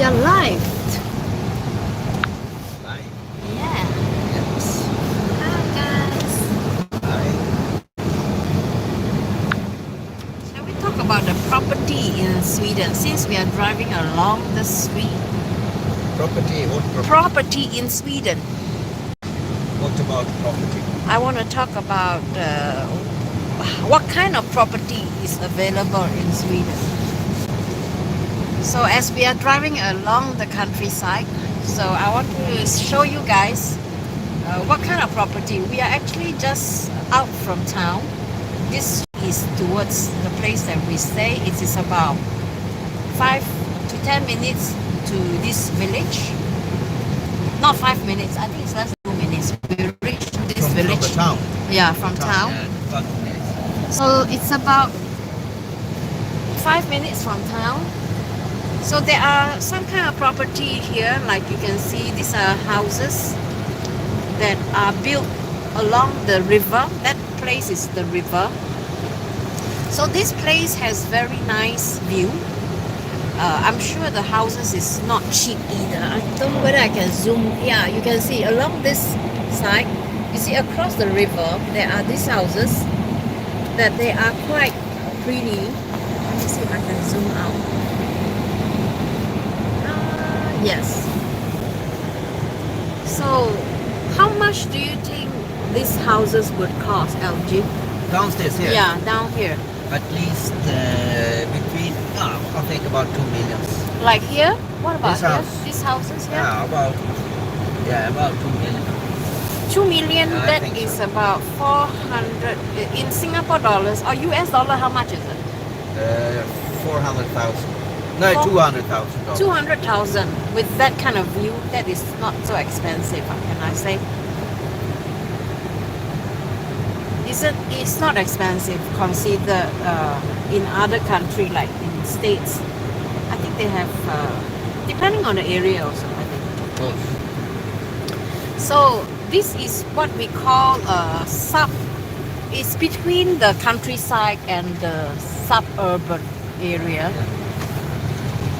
We are live. Live. Yeah. Yes. Hi guys. Hi. Shall we talk about the property in Sweden since we are driving along the street? Property. What property? Property in Sweden. What about property? I want to talk about what kind of property is available in Sweden. So as we are driving along the countryside, so I want to show you guys what kind of property. We are actually just out from town. This is towards the place that we stay. It is about 5 to 10 minutes to this village. Not 5 minutes, I think it's less than 2 minutes. We reached this village. From the town? Yeah, from town. Yeah, 5 minutes. So it's about 5 minutes from town. So there are some kind of property here, like you can see these are houses that are built along the river. That place is the river. So this place has very nice view. I'm sure the houses is not cheap either. I don't know whether I can zoom. Yeah, you can see along this side. You see across the river there are these houses that they are quite pretty. Let me see if I can zoom out. Yes. So, how much do you think these houses would cost, LG? Downstairs here? Yeah, down here. At least between, I think about 2 million. Like here? What about This here? house. These houses here? About 2 million. 2 million, Yeah, I that think is so. about 400 in Singapore dollars or US dollar. How much is it? 400,000. No, Four- 200,000 dollars. 200,000 with that kind of view. That is not so expensive, how can I say? It's not expensive consider in other country like in States. I think they have depending on the area also, I think. So this is what we call a sub. It's between the countryside and the suburban area.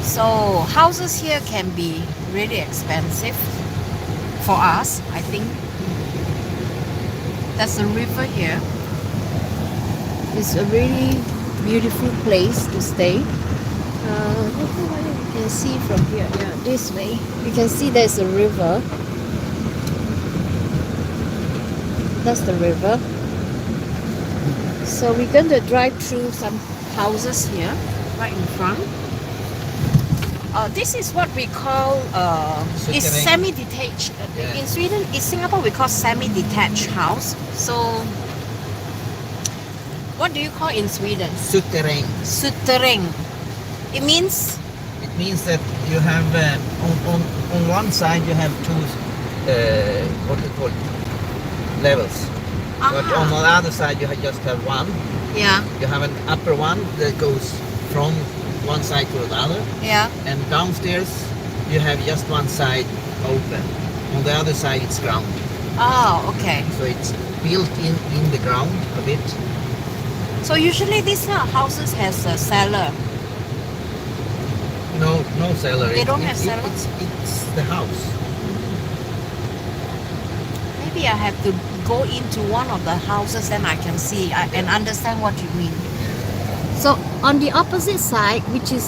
So houses here can be really expensive for us, I think. There's a river here. It's a really beautiful place to stay. You can see from here, yeah, this way. You can see there's a river. That's the river. So we're going to drive through some houses here, right in front. This is what we call is semi-detached. Yeah. In Sweden, in Singapore, we call semi-detached house. So, what do you call in Sweden? Souterrain. Souterrain. It means It means that you have on one side you have two what do you call it? Levels. But on the other side you just have one. yeah, You have an upper one that goes from one side to the other, yeah. and downstairs you have just one side open. On the other side it's ground. Oh, okay. So it's built in the ground a bit. So usually these houses has a cellar. No cellar. They don't have cellar? It's the house. Maybe I have to go into one of the houses, then I can see and understand what you mean. So on the opposite side, which is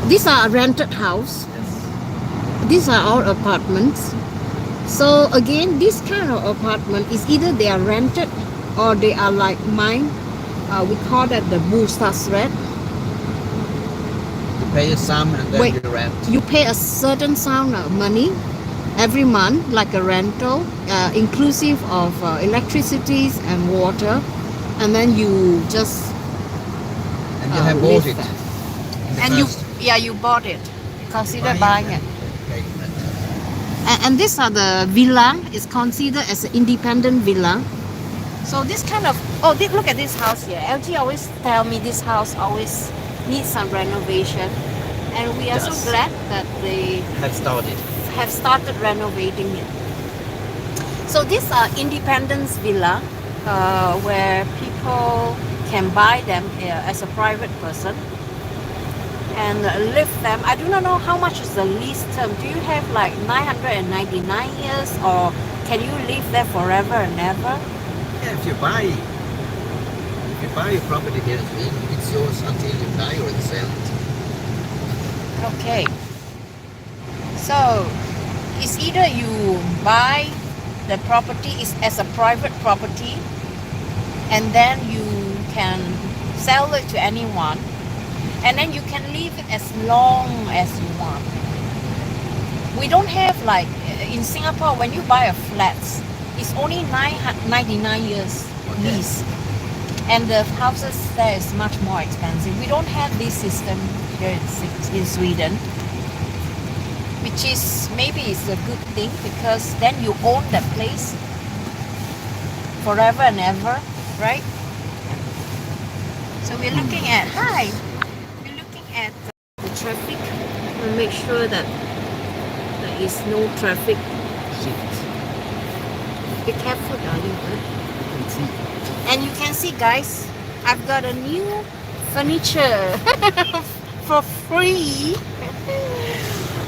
these are a rented house. These are all apartments. So again, this kind of apartment is either they are rented or they are like mine. We call that the bostadsrätt. You pay a sum and then you rent. You pay a certain sum of money every month, like a rental, inclusive of electricity and water, and then you just And you have bought live it. there. in the And you first bought it. Consider buying buying it. and paying rent. And these are the villa. It's considered as an independent villa. So this kind of look at this house here. LG always tell me this house always needs some renovation, and we are so Does. glad that they Have started. have started renovating it. So these are independence villa where people can buy them as a private person. and live them. I do not know how much is the lease term. Do you have like 999 years, or can you live there forever and ever? Yeah, if you buy a property here in Sweden, it's yours until you die or you sell it. Okay. So it's either you buy the property is as a private property, and then you can sell it to anyone, and then you can leave it as long as you want. We don't have like in Singapore when you buy a flat, it's only 99 years lease, and the houses there is much more expensive. We don't have this system here in Sweden, which is maybe it's a good thing, because then you own that place forever and ever, right? So we're looking at we're looking at the traffic. We'll make sure that there is no traffic. Shit. Be careful, darling. You can see. And you can see, guys, I've got a new furniture for free.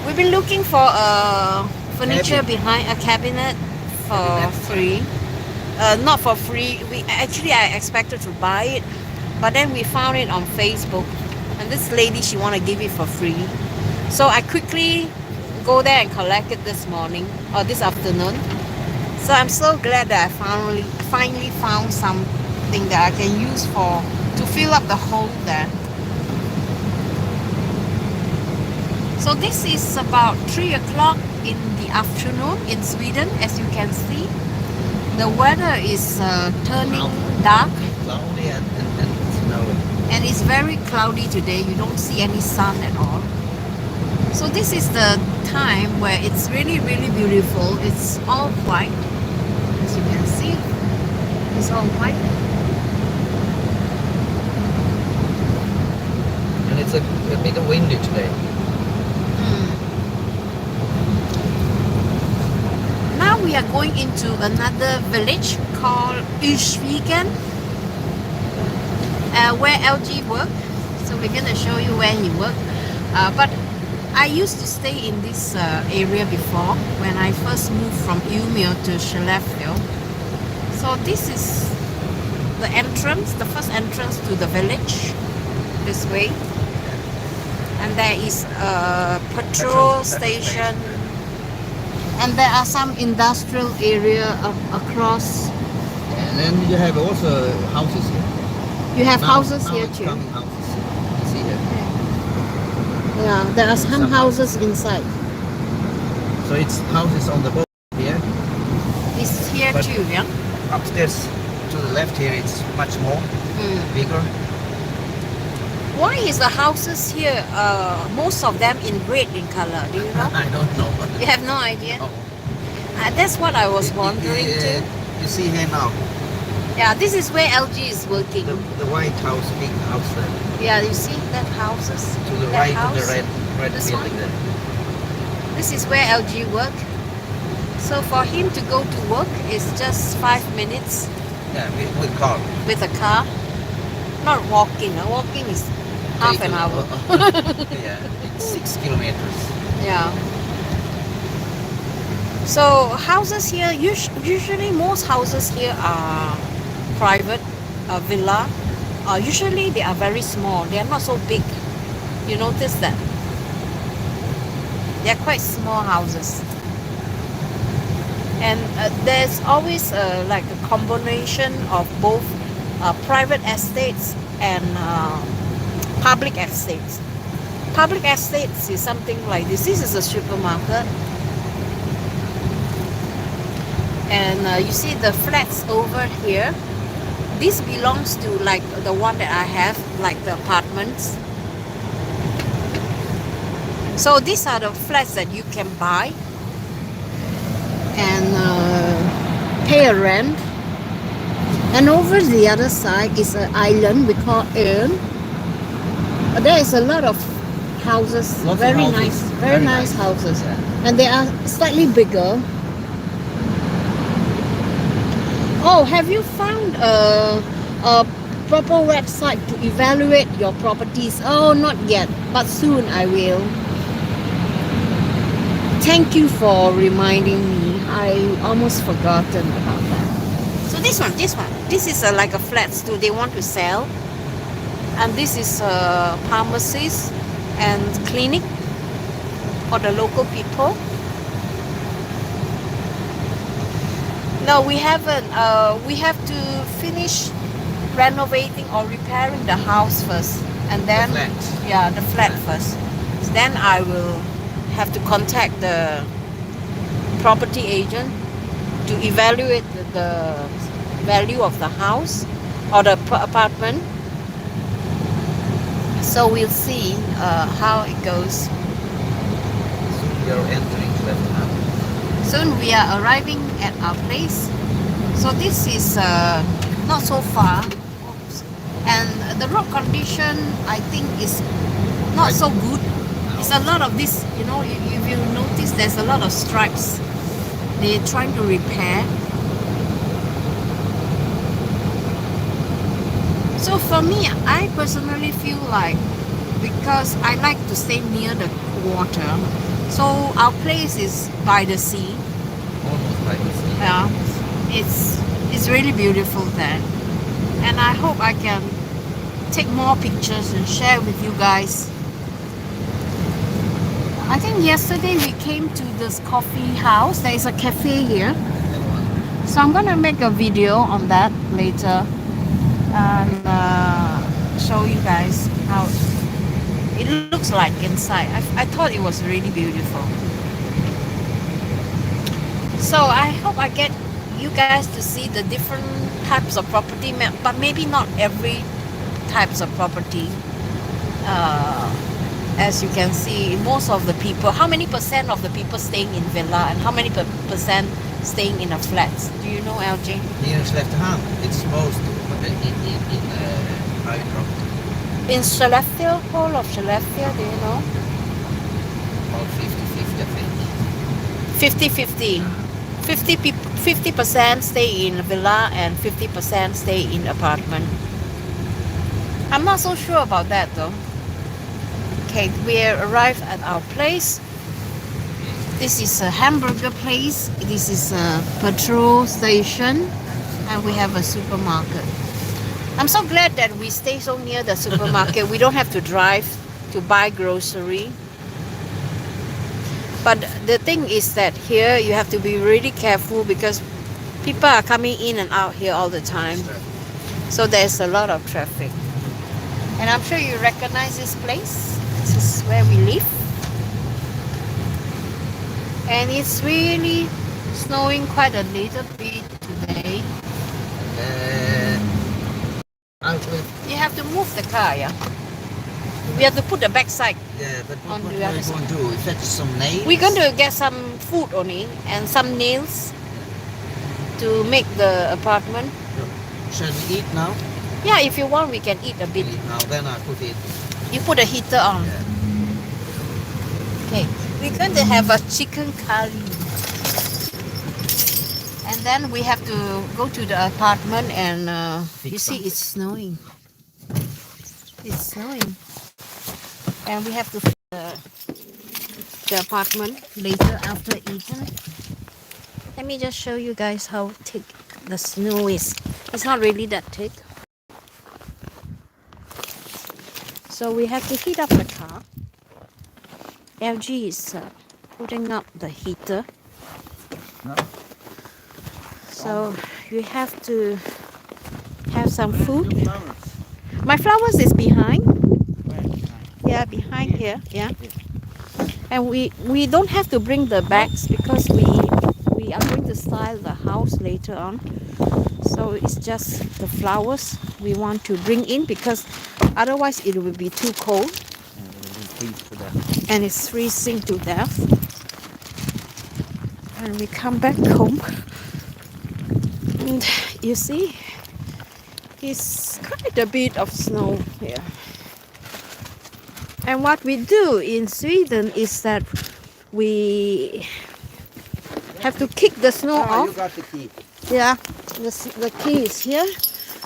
We've been looking for a furniture behind a cabinet for free. Not for free. I expected to buy it, but then we found it on Facebook, and this lady, she want to give it for free. So I quickly go there and collect it this morning or this afternoon. So I'm so glad that I finally found something that I can use to fill up the hole there. So this is about 3 o'clock in the afternoon in Sweden, as you can see. The weather is turning dark. Cloudy and snowy. And it's very cloudy today. You don't see any sun at all. So this is the time where it's really, really beautiful. It's all white. As you can see, it's all white. And it's a bit windy today. Now we are going into another village called Ushviken, where LG worked. So we're going to show you where he worked. But I used to stay in this area before when I first moved from Umeå to Skellefteå. So this is the entrance, the first entrance to the village, this way. And there is a petrol station. And there are some industrial area across. And then you have also houses here. You have houses here too. Coming houses. You see here. Yeah, there are some houses inside. So it's houses on the boat here. It's here But too, yeah? upstairs to the left here, it's much more bigger. Why is the houses here, most of them in red in color? Do you know? I don't know. You have no idea? No. That's what I was wondering too. You see here now, Yeah, this is where LG is working. the white house, big house there. Yeah, you see that houses? To the That right of the house? red This building one? there. This is where LG work. So for him to go to work is just 5 minutes Yeah, with car. with a car. Not walking. Walking is half an hour. Yeah, it's 6 kilometers. Yeah. So houses here, usually most houses here are private, villa. Usually they are very small. They are not so big. You notice that? They are quite small houses. And there's always like a combination of both private estates and public estates. Public estates is something like this. This is a supermarket. And you see the flats over here. This belongs to like the one that I have, like the apartments. So these are the flats that you can buy and pay a rent. And over the other side is an island we call Ön. There is a lot of houses, very nice houses, Yeah. and they are slightly bigger. Oh, have you found a proper website to evaluate your properties? Oh, not yet, but soon I will. Thank you for reminding me. I almost forgotten about that. So this one, this is like a flats too. They want to sell, and this is a pharmacist and clinic for the local people. No, we haven't. We have to finish renovating or repairing the house first, and then The flat. yeah, the flat first. Then I will have to contact the property agent to evaluate the value of the house or the apartment. So we'll see how it goes. You're entering left hand. Soon we are arriving at our place. So this is not so far. Oops. And the road condition, I think, is not so good. It's a lot of this, you know, if you notice, there's a lot of stripes. They're trying to repair. So for me, I personally feel like, because I like to stay near the water, so our place is by the sea. Almost by the sea. Yeah, it's really beautiful there, and I hope I can take more pictures and share with you guys. I think yesterday we came to this coffee house. There is a cafe here, so I'm gonna make a video on that later and show you guys how it looks like inside. I thought it was really beautiful. So I hope I get you guys to see the different types of property, but maybe not every types of property. As you can see, most of the people, how many percent of the people staying in villa and how many percent staying in a flats? Do you know, LJ? Here is left hand. It's most in private property. In Skellefteå, whole of Skellefteå, do you know? About 50-50, I think. 50-50. 50% stay in villa and 50% stay in apartment. I'm not so sure about that though. Okay, we arrived at our place. This is a hamburger place. This is a petrol station, and we have a supermarket. I'm so glad that we stay so near the supermarket. We don't have to drive to buy grocery. But the thing is that here you have to be really careful because people are coming in and out here all the time. So there's a lot of traffic. And I'm sure you recognize this place. This is where we live. And it's really snowing quite a little bit today. You have to move the car, yeah? We have to put the backside. Yeah, but On what the are other you going to do? Fetch some nails? We're going to get some food only and some nails to make the apartment. Shall we eat now? Yeah, if you want, we can eat a bit. Eat now, then I put it. You put a heater on. Yeah. Okay, we're going to have a chicken curry. And then we have to go to the apartment and you see it's snowing. It's snowing. And we have to fix the apartment later after eating. Let me just show you guys how thick the snow is. It's not really that thick. So we have to heat up the car. LG is putting up the heater. No. So you have to have some food. My flowers is behind. Yeah, behind here. Yeah. And we don't have to bring the bags because we are going to style the house later on. So it's just the flowers we want to bring in because otherwise it will be too cold. And it's freezing to death. And we come back home. And you see, it's quite a bit of snow here. And what we do in Sweden is that we have to kick the snow off. You got the key. Yeah, the key is here.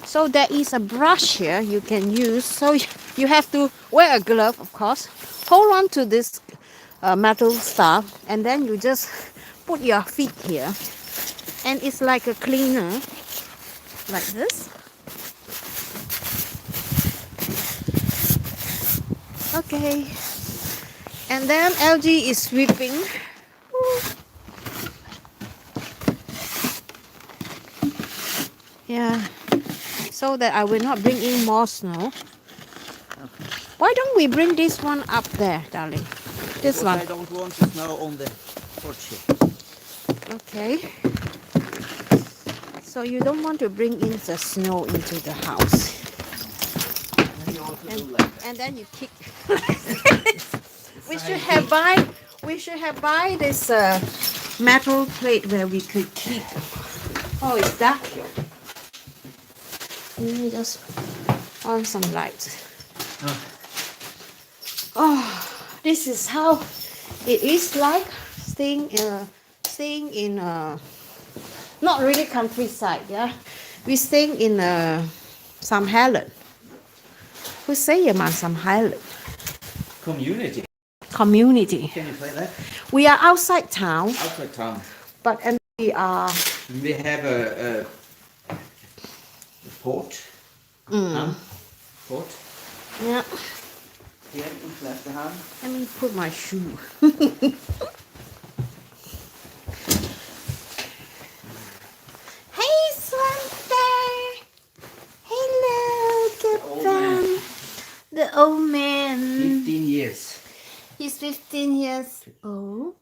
So there is a brush here you can use. So you have to wear a glove, of course. Hold on to this metal stuff, and then you just put your feet here, and it's like a cleaner, like this. Okay, and then LG is sweeping. Yeah, so that I will not bring in more snow. Why don't we bring this one up there, darling? This Because one. I don't want the snow on the porch here. Okay. So you don't want to bring in the snow into the house. And then you kick. we should have buy this metal plate where we could keep. Oh, it's dark here. Let me just on some lights. Oh, this is how it is like staying in a not really countryside. Yeah, we're staying in some Highland. Who say some Highland? Community. Community. Can you play that? We are outside town. Outside town. But and we are. We have a port. Port. Yeah. Here in Flatterham. Let me put my shoe. Hey, Swante. Hello, Captain. The old man. 15 years. He's 15 years old.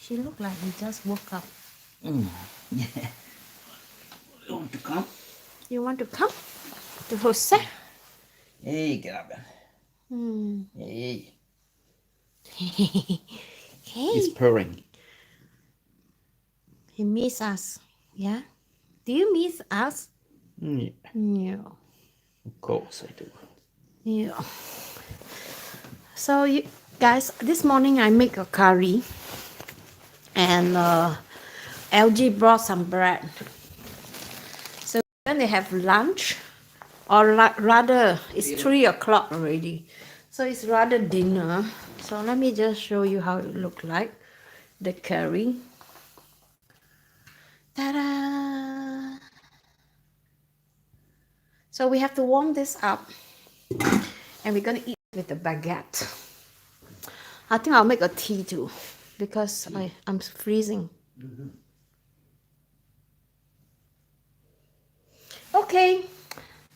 She looked like he just woke up. Yeah. You want to come? You want to come to Jose? Hey, grabben. Hey. Hey. He's purring. He miss us. Yeah? Do you miss us? Yeah. No. Of course I do. Yeah. So you guys, this morning I make a curry, and LG brought some bread. So when they have lunch, or rather, it's 3 o'clock already. So it's rather dinner. So let me just show you how it look like, the curry. Ta-da! So we have to warm this up, and we're gonna eat with the baguette. I think I'll make a tea too, because I'm freezing. Okay,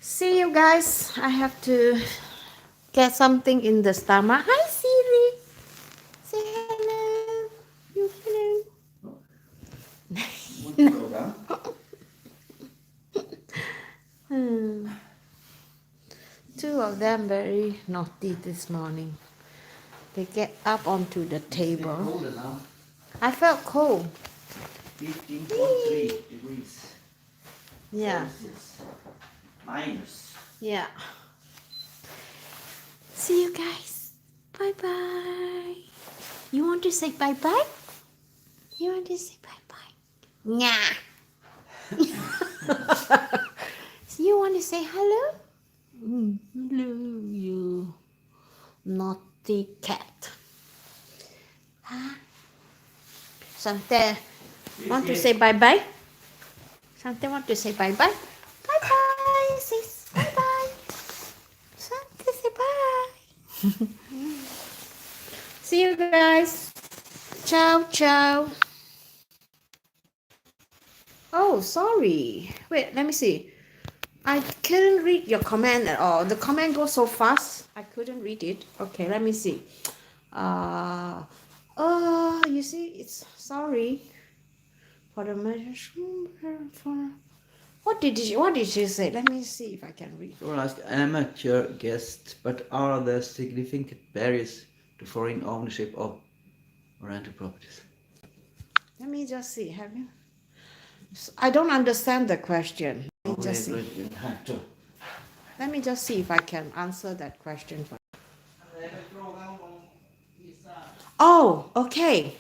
see you guys. I have to get something in the stomach. Hi, Siri. Say hello. You hello. Two of them very naughty this morning. They get up onto the table. I felt cold. 15.3 degrees. Yeah. Celsius. Minus. Yeah. See you guys. Bye bye. You want to say bye bye? You want to say bye bye? Nah. You want to say hello? Hello, you naughty cat. Huh? Sante, want to say bye bye? Sante want to say bye bye? Bye bye, sis. Bye bye. Sante say bye. See you guys. Ciao, ciao. Oh, sorry. Wait, let me see. I couldn't read your comment at all. The comment goes so fast, I couldn't read it. Okay, let me see. You see, it's sorry for the message. What did she say? Let me see if I can read. Or ask amateur guest, but are there significant barriers to foreign ownership of rental properties? Let me just see. Have you? I don't understand the question. Let me just see. Let me just see if I can answer that question. Oh, okay.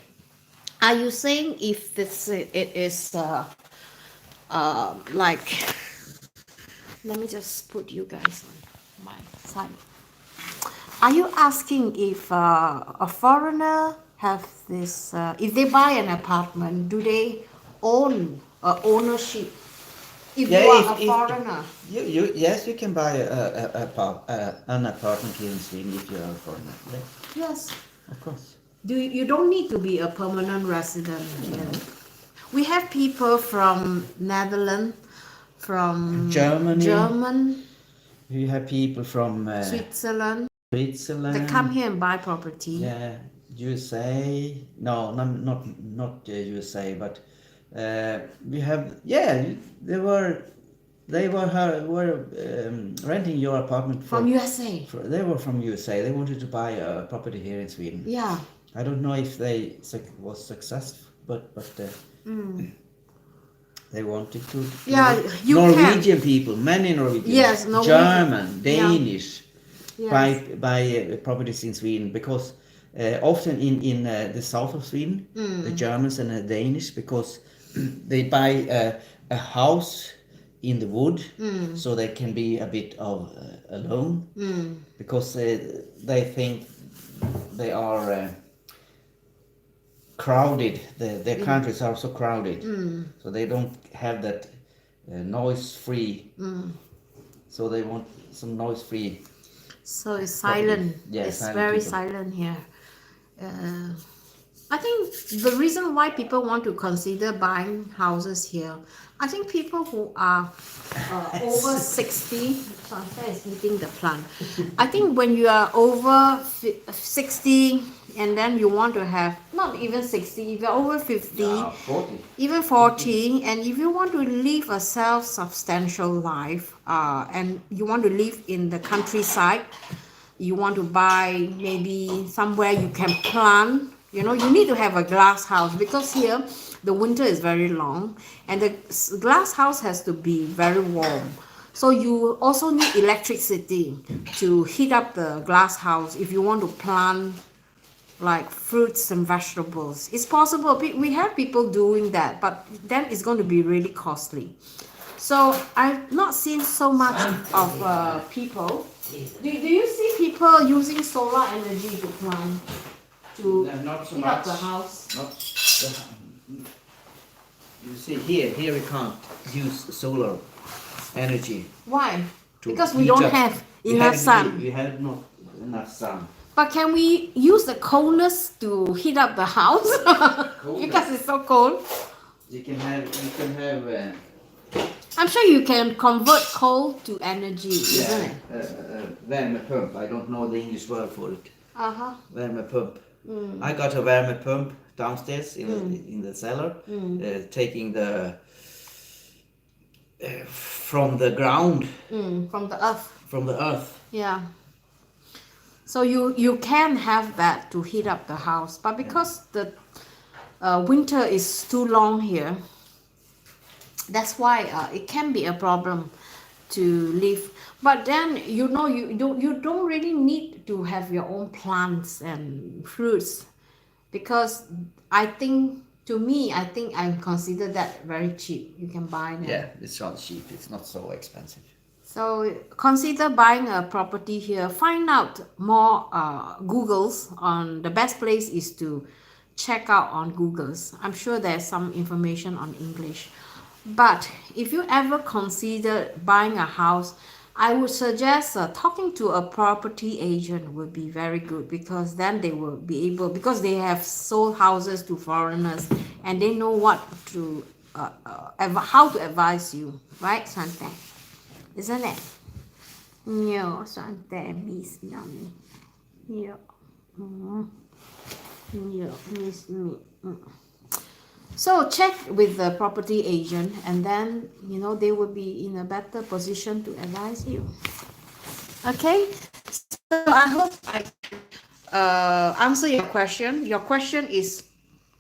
Are you saying if it is like, let me just put you guys on my side. Are you asking if a foreigner have this, if they buy an apartment, do they own ownership? If Yeah, you are a if foreigner. yes, you can buy an apartment here in Sweden if you are a foreigner. Yeah, Yes. of course. You don't need to be a permanent resident here. We have people from Netherlands, from Germany. German, You have people from Switzerland. Switzerland. They come here and buy property. Yeah, USA. No, not USA, but we have. Yeah, they were renting your apartment From USA. They were from USA. They wanted to buy a property here in Sweden. Yeah. I don't know if they was successful, but they wanted to. Yeah, you Norwegian can. people, many Norwegians. Yes, Norwegian. German, Danish, Yes. buy properties in Sweden because often in the south of Sweden, the Germans and the Danish, because they buy a house in the wood, so they can be a bit of alone, because they think they are crowded. Their countries are so crowded, so they don't have that noise-free. So they want some noise-free. So it's silent. Yeah, it's silent very people. silent here. I think the reason why people want to consider buying houses here, I think people who are over 60, Santa is eating the plant. I think when you are over 60 and then you want to have, not even 60, if you're over 50, 40. even 40, and if you want to live a self-substantial life, and you want to live in the countryside, you want to buy maybe somewhere you can plant, you need to have a glass house, because here the winter is very long and the glass house has to be very warm. So you also need electricity to heat up the glass house if you want to plant like fruits and vegetables. It's possible. We have people doing that, but then it's going to be really costly. So I've not seen so much of people. Do you see people using solar energy to plant, to Not so heat up much. the house? You see here we can't use solar energy. Why? To Because we heat don't up. have enough sun. We have not enough sun. But can we use the coldness to heat up the house? Because it's so cold. You can have. I'm sure you can convert coal to energy, isn't it? Värmepump. I don't know the English word for it. Uh-huh. Värmepump. I got a värmepump downstairs in the cellar, taking the from the ground. From the earth. From the earth. Yeah. So you can have that to heat up the house, but because the winter is too long here, that's why it can be a problem to live. But then you don't really need to have your own plants and fruits, because I think I consider that very cheap. You can buy them. Yeah, it's not cheap. It's not so expensive. So consider buying a property here. Find out more Googles on the best place is to check out on Googles. I'm sure there's some information on English. But if you ever consider buying a house, I would suggest talking to a property agent would be very good, because then they will be able, because they have sold houses to foreigners and they know what to how to advise you, right, Sante? Isn't it? No, Sante miss me. Yeah. Yeah, miss me. So check with the property agent, and then they will be in a better position to advise you. Okay, so I hope I answer your question. Your question is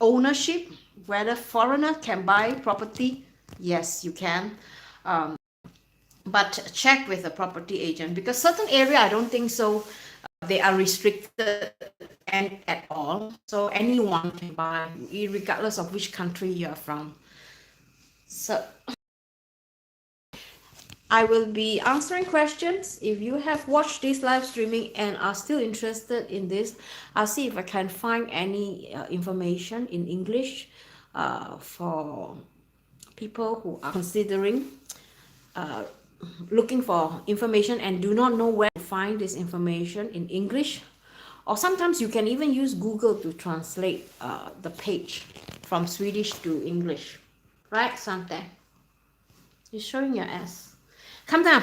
ownership, whether foreigner can buy property. Yes, you can, but check with the property agent, because certain area I don't think so. They are restricted and at all, so anyone can buy, regardless of which country you are from. So I will be answering questions. If you have watched this live streaming and are still interested in this, I'll see if I can find any information in English for people who are considering uh, looking for information and do not know where to find this information in English. Or sometimes you can even use Google to translate the page from Swedish to English. Right, Sante? You're showing your ass. Come down.